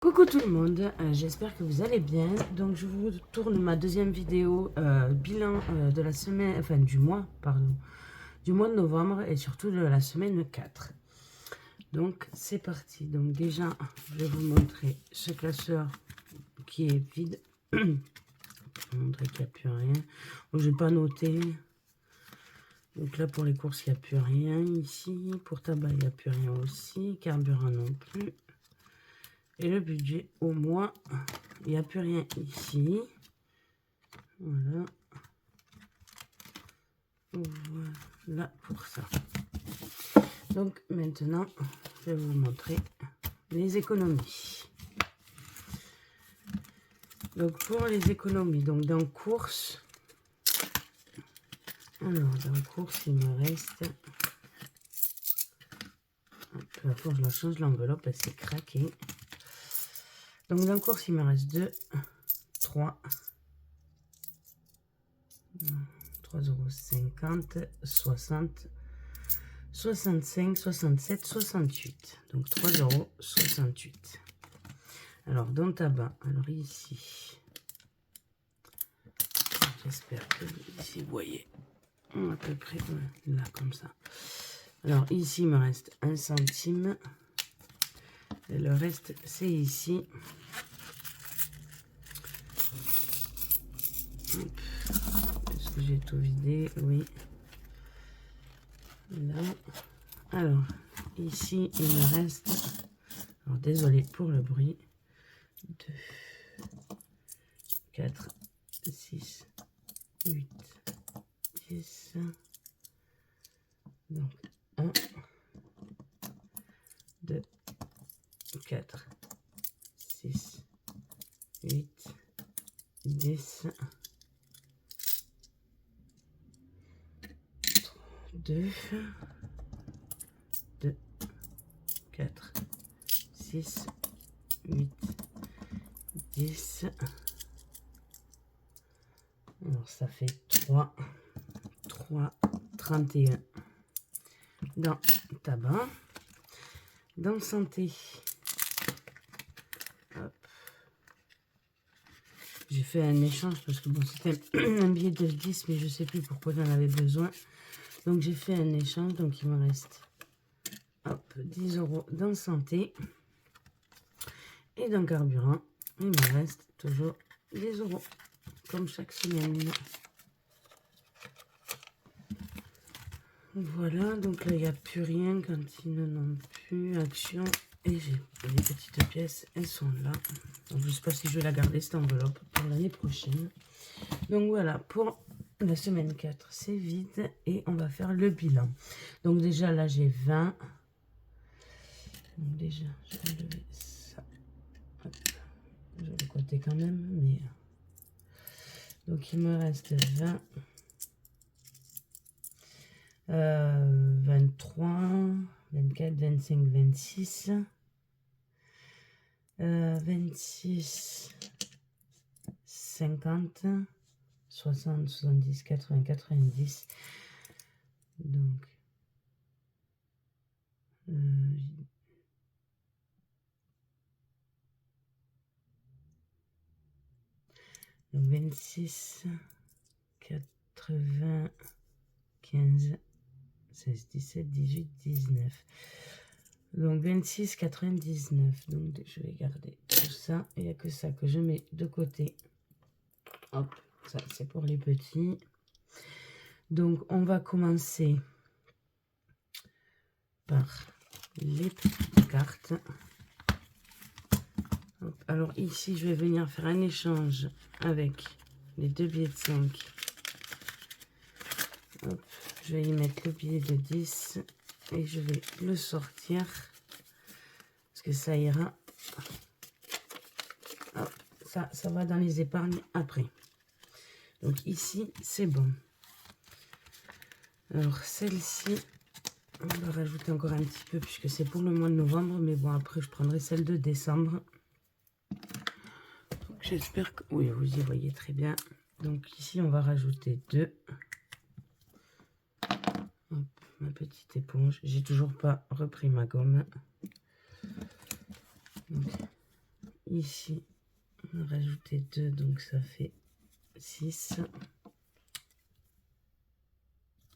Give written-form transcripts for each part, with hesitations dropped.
Coucou tout le monde, j'espère que vous allez bien. Donc je vous tourne ma deuxième vidéo bilan de la semaine, enfin du mois, pardon, du mois de novembre et surtout de la semaine 4. Donc c'est parti. Donc déjà, je vais vous montrer ce classeur qui est vide. Je vais vous montrer qu'il n'y a plus rien. Donc, je n'ai pas noté. Donc là pour les courses, il n'y a plus rien ici. Pour tabac, il n'y a plus rien aussi. Carburant non plus. Et le budget au mois, il n'y a plus rien ici. Voilà. Voilà pour ça. Donc maintenant, je vais vous montrer les économies. Donc pour les économies, donc dans course, alors dans course, il me reste, la fois je la change l'enveloppe, elle s'est craquée. Donc dans course, il me reste 2, 3, 3,50 €, 60, 65, 67, 68. Donc 3,68 €. Alors dans tabac, alors ici, j'espère que ici vous voyez à peu près là comme ça. Alors ici il me reste 1 centime. Et le reste c'est ici. Est-ce que j'ai tout vidé? Oui. Là. Alors ici il me reste, alors désolé pour le bruit, 2, 4, 6, 8, 10. Donc 1, 2, 4, 6, 8, 10, 2, 2, 4, 6, 8, 10. Alors ça fait 3, 31 dans tabac. Dans santé, j'ai fait un échange parce que bon, c'était un billet de 10, mais je sais plus pourquoi j'en avais besoin. Donc j'ai fait un échange, donc il me reste 10 € dans santé. Et dans carburant, il me reste toujours 10 €, comme chaque semaine. Voilà, donc là il n'y a plus rien, cantine non plus, action. Et j'ai les petites pièces, elles sont là. Donc je ne sais pas si je vais la garder cette enveloppe pour l'année prochaine. Donc voilà, pour la semaine 4, c'est vide et on va faire le bilan. Donc déjà là j'ai 20. Donc déjà, je vais enlever ça. Hop. Je vais le côté quand même, mais... Donc il me reste 20. 23, 24, 25, 26, 26, 50, 60, 70, 80, 90. Donc, donc 26, 80, 15, 16, 17, 18, 19. Donc 26, 99. Donc je vais garder tout ça. Il n'y a que ça que je mets de côté. Hop, ça c'est pour les petits. Donc on va commencer par les petites cartes. Hop, alors ici je vais venir faire un échange avec les deux billets de 5. Hop, je vais y mettre le billet de 10 et je vais le sortir parce que ça ira. Hop, ça va dans les épargnes après. Donc ici c'est bon. Alors celle-ci, on va rajouter encore un petit peu puisque c'est pour le mois de novembre, mais bon après je prendrai celle de décembre. J'espère que oui, vous y voyez très bien. Donc ici on va rajouter 2. Hop, ma petite éponge. J'ai toujours pas repris ma gomme. Donc, Ici, on va rajouter 2, donc ça fait 6.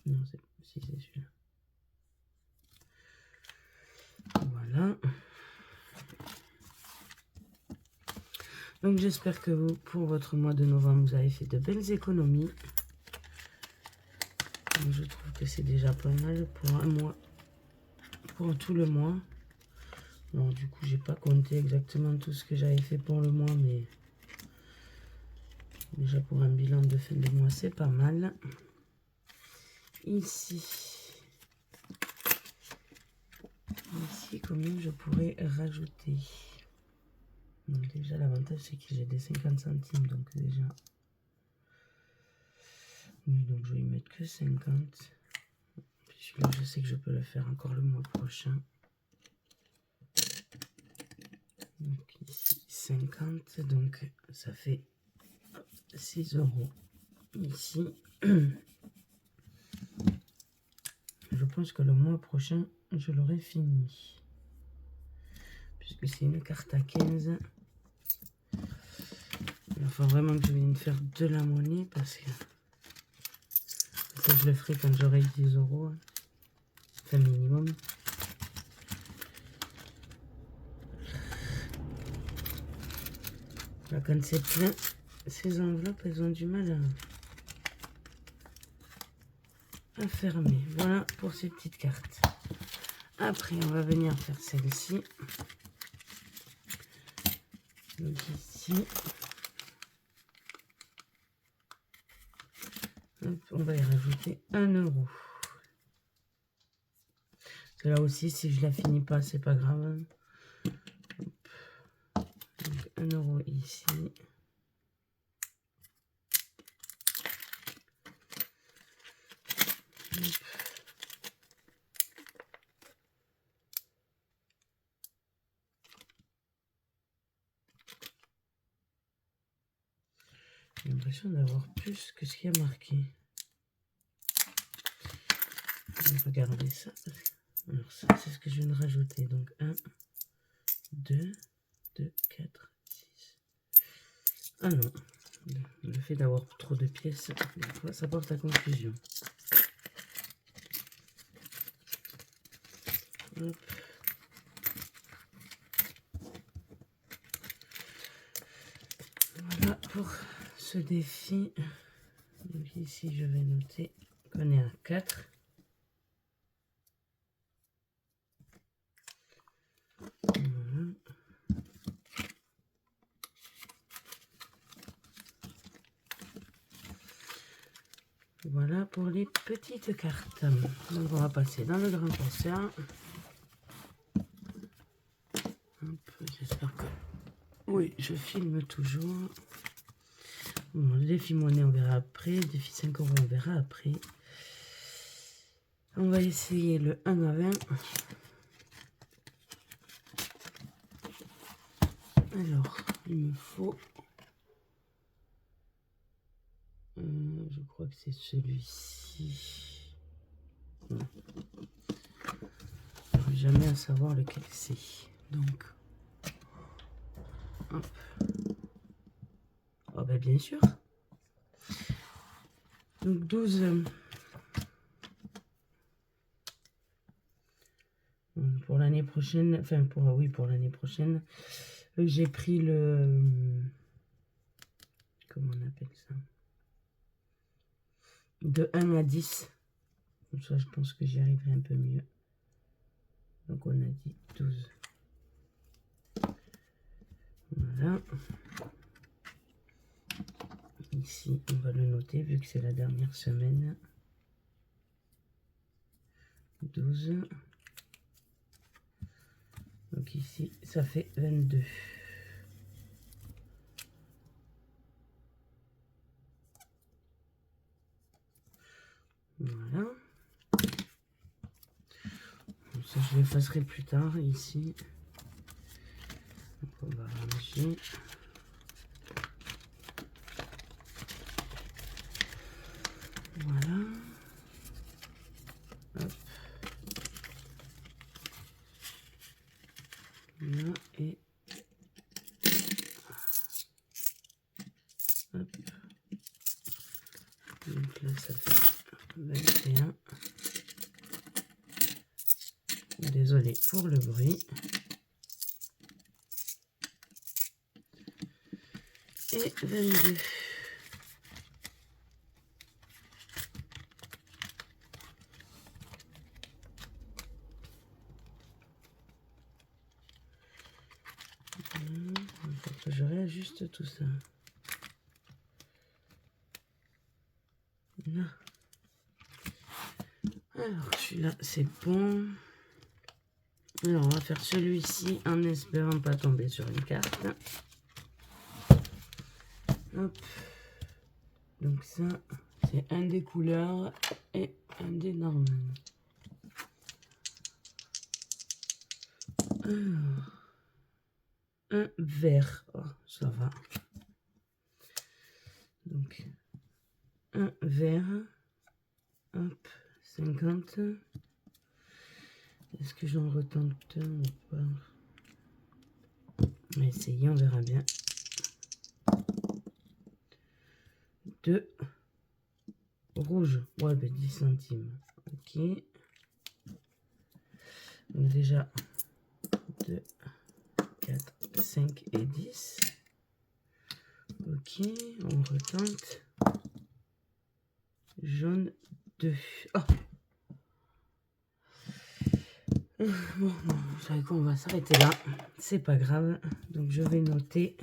Non, si c'est celui-là. Voilà. Donc j'espère que vous, pour votre mois de novembre, vous avez fait de belles économies. Donc, je trouve que c'est déjà pas mal pour un mois, pour tout le mois. Alors du coup, j'ai pas compté exactement tout ce que j'avais fait pour le mois, mais déjà pour un bilan de fin de mois, c'est pas mal. Ici, combien je pourrais rajouter? Donc déjà, l'avantage, c'est que j'ai des 50 centimes, donc déjà... Oui, donc je vais y mettre que 50. Puis là, je sais que je peux le faire encore le mois prochain. Donc ici, 50, donc ça fait 6 € ici. Je pense que le mois prochain, je l'aurai fini. Puisque c'est une carte à 15. Il faut vraiment que je vienne faire de la monnaie parce que ça, je le ferai quand j'aurai 10 €. Enfin, minimum. Là, quand c'est plein, ces enveloppes, elles ont du mal à fermer. Voilà pour ces petites cartes. Après, on va venir faire celle-ci. Donc ici, hop, on va y rajouter 1 €. Là aussi, si je la finis pas, c'est pas grave. Hop. Donc 1 € ici. Hop. J'ai l'impression d'avoir plus que ce qui a marqué. On va regarder ça. Alors ça, c'est ce que je viens de rajouter. Donc 1, 2, 2, 4, 6. Ah non. Le fait d'avoir trop de pièces, des fois, ça porte à confusion. Hop. Voilà pour ce défi. Donc ici, je vais noter qu'on est à 4. Voilà. Voilà pour les petites cartes. Donc on va passer dans le grand classeur. J'espère que... Oui, je filme toujours. Bon, le défi monnaie, on verra après. Le défi 5 €, on verra après. On va essayer le 1 à 20. Alors, il me faut... je crois que c'est celui-ci. J'arrive jamais à savoir lequel c'est. Donc, hop. Oh ben bien sûr. Donc 12. Pour l'année prochaine, enfin pour l'année prochaine, j'ai pris le... Comment on appelle ça? De 1 à 10. Comme ça, je pense que j'y arriverai un peu mieux. Donc on a dit 12. Voilà. Ici, on va le noter vu que c'est la dernière semaine. 12. Donc ici, ça fait 22. Voilà. Ça, je l'effacerai plus tard ici. Donc on va ranger. Voilà. Hop. Là et ça fait 21. Désolé pour le bruit. Et 22. Il faut que je réajuste tout ça. Là. Alors, celui-là, c'est bon. Alors, on va faire celui-ci en espérant pas tomber sur une carte. Hop. Donc ça, c'est un des couleurs et un des normales. Alors, un vert. Oh, ça va. Donc, un vert. Hop, 50. Est-ce que j'en retente un ou pas? On va essayer, on verra bien. 2. Rouge. Ouais, ben 10 centimes. Ok. Donc déjà, 2, 4, 5 et 10. Ok, on retente. Jaune 2. Oh. Bon, vous savez quoi, on va s'arrêter là. C'est pas grave. Donc je vais noter.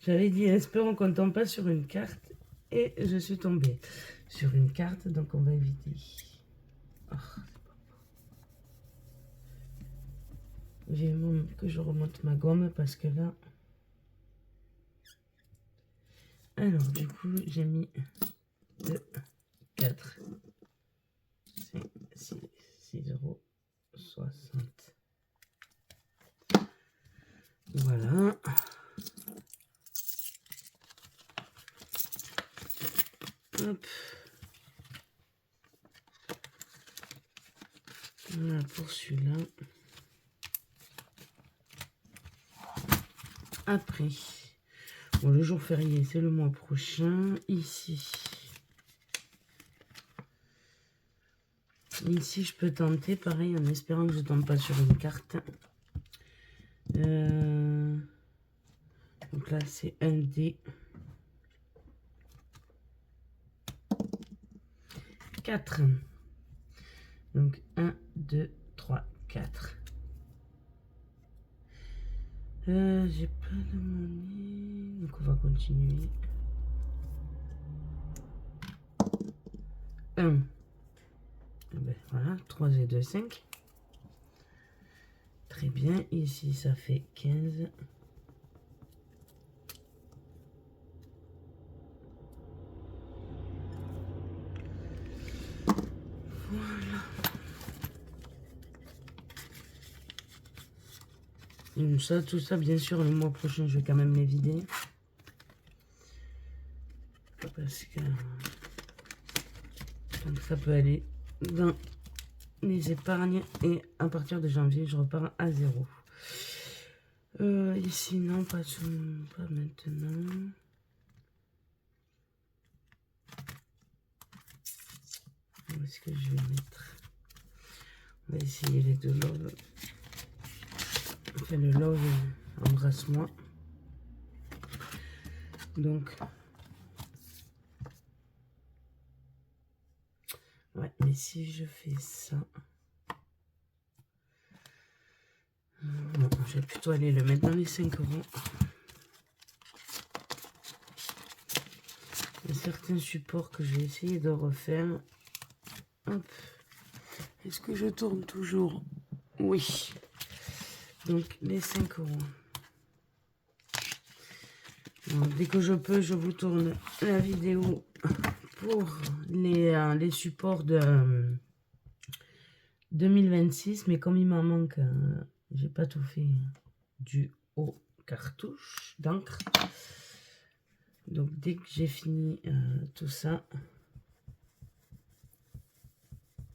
J'avais dit, espérons qu'on tombe pas sur une carte. Et je suis tombée sur une carte, donc on va éviter. Oh, j'ai même que je remonte ma gomme parce que là... Alors, du coup, j'ai mis 2, 4, 5, 6 euros 60. Voilà. Hop. Voilà pour celui-là. Après, bon, le jour férié, c'est le mois prochain. Ici, je peux tenter, pareil, en espérant que je ne tombe pas sur une carte. Donc là, c'est un dé. 4. Donc 1, 2, 3, 4. J'ai pas de monnaie. Donc on va continuer. 1. Ben, voilà, 3 et 2, 5. Très bien. Ici, ça fait 15. Voilà. Donc ça, tout ça, bien sûr, le mois prochain, je vais quand même les vider. Parce que donc ça peut aller dans les épargnes. Et à partir de janvier, je repars à 0. Ici, non, pas maintenant. Où est-ce que je vais mettre? On va essayer les deux loves. Enfin, le love, embrasse-moi. Donc, ouais, mais si je fais ça, bon, je vais plutôt aller le mettre dans les 5 euros. Il y a certains supports que je vais essayer de refaire. Hop. Est-ce que je tourne toujours? Oui. Donc, les 5 euros. Donc, dès que je peux, je vous tourne la vidéo pour les supports de 2026. Mais comme il m'en manque, j'ai pas tout fait du haut cartouche d'encre. Donc, dès que j'ai fini tout ça,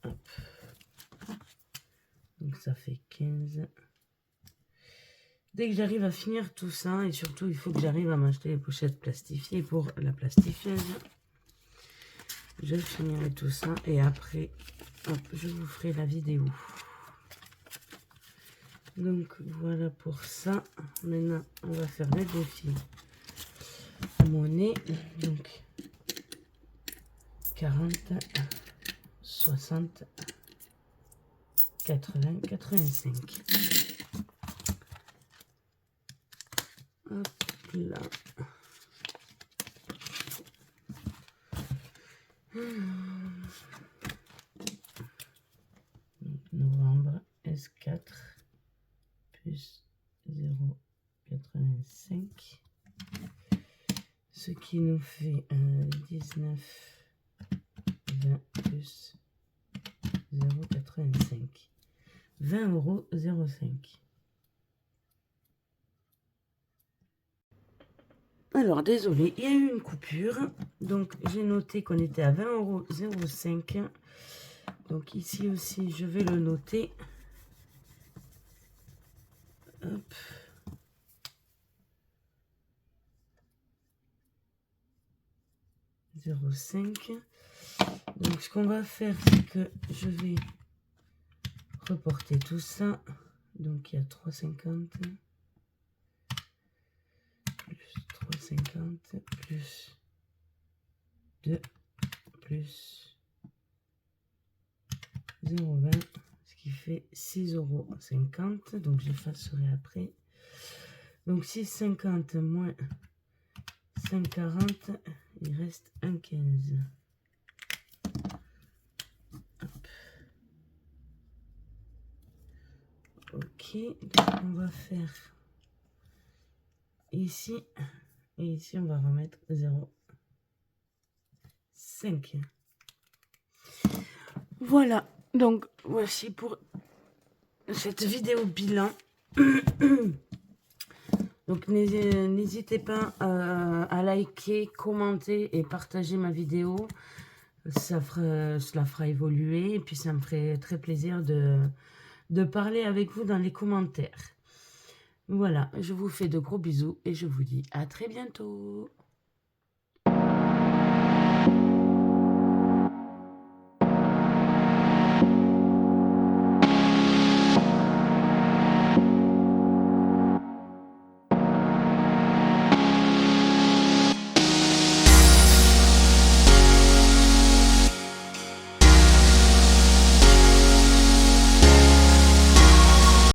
hop. Donc, ça fait 15, Dès que j'arrive à finir tout ça, et surtout il faut que j'arrive à m'acheter les pochettes plastifiées pour la plastifieuse, je finirai tout ça et après, hop, je vous ferai la vidéo. Donc voilà pour ça. Maintenant, on va faire le défi monnaie. Donc 40, 60, 80, 85. Hop là. Novembre, S4, plus 0,85. Ce qui nous fait 19, 20 plus 0,85. 20,05 €. Alors, désolé, il y a eu une coupure. Donc, j'ai noté qu'on était à 20,05 €. Donc, ici aussi, je vais le noter. Hop. €0,5. Donc, ce qu'on va faire, c'est que je vais reporter tout ça. Donc, il y a 3,50. Plus 3,50 plus 2 plus 0,20, ce qui fait 6,50 €. Donc j'effacerai après. Donc 6,50 moins 5,40, il reste 1,15. Ok, donc on va faire ici et ici on va remettre 0,5. Voilà, donc voici pour cette vidéo bilan. Donc n'hésitez pas à liker, commenter et partager ma vidéo. Cela fera évoluer et puis ça me ferait très plaisir de parler avec vous dans les commentaires. Voilà, je vous fais de gros bisous et je vous dis à très bientôt.